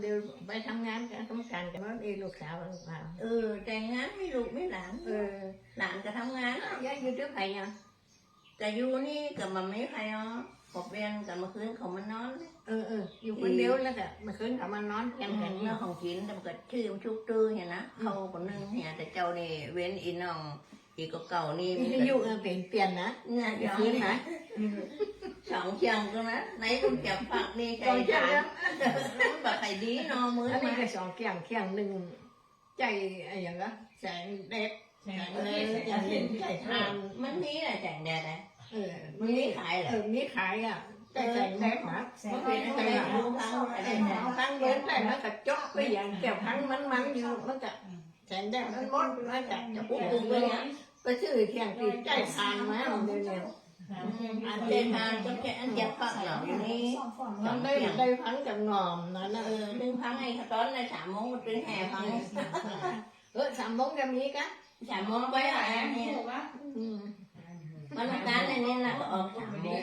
เดียวไปทำงานกันต้องการกันว่าลูกสาวลูกสาวแต่งงานไม่ลูกไม่หลานหลานก็ทำงานย้ายอยู่ที่ไหนอ่ะแต่อยู่นี่กับมันไม่ใครเนาะพอเปลี่ยนกับเมื่อคืนเขามานอนอยู่คนเดียวแล้วก็เมื่อคืนเขามานอนกันเมื่อของกินแต่เกิดชื่อชุกตื้อเห็นนะเขาคนนึงเนี่ยแต่เจ้านี่เว้นอีน้องอีกเก่านี่จะอยู่เปลี่ยนนะคืนนะสองเชียงก็นะไหนคุณจับฝักนี่ใครทานแบบใครดีเนาะมื้ออันนี้ก็สองเคียงหนึ่งใจอะไรอย่างเงี้ยแสงเด็ดแสงเด็ดอย่างเล่นใจทานมันนี่แหละแสงแดดเลยมันนี่ขายเหรอมีขายอ่ะแต่แสงเด็ดนะมันเป็นแต่ดูพังเดินแต่มันก็จ๊อกไปอย่างเกี่ยวพังมันอยู่มันจะแสงแดดมันมดมันจะปุ๊บปุ๊บไปเนี้ยไปซื้อเคียงตีใจทานมาเดี๋ยวนี้อันเจนานก็แค่อันจับฝักเหล่านี้มันได้พังจากหน่อมนั่นนะดึงพังไอ้ตอนใน3 โมงมันดึงแห่พัง3 โมงจะมีกัน3 โมงไปอะไรเนี่ยมันการในนี้นะก็ออก3 โมง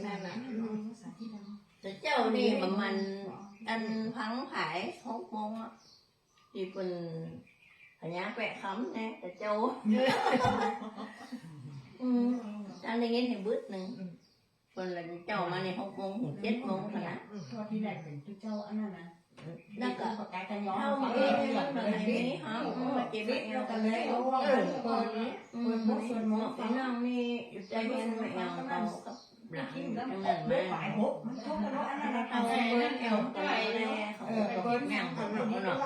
นั่นน่ะแต่เจ้านี่มันอันพังขาย6 โมงอ่ะที่เป็นพญาแปะคำเนี่ยแต่เจ้าอันนี้thì bướcนึงคนละเจ้ามาใน6 โมงถึง7 โมงขนาดที่แรกเป็นเจ้าอันนั้นนะแล้วก็การกันย้อน เข้ามาเองแบบนี้ฮะมาเจ็บเอวกันเลยคนส่วนหมอพี่น้องนี่อยู่ใจเย็นไม่เอาเรากับหลังทั้งนั้นมาฝ่ายหกมันทุกข์กันว่าอันนั้นเอาเบิ้ลเอวไปเลยเขาเบิ้ลแง่งเขาหนอก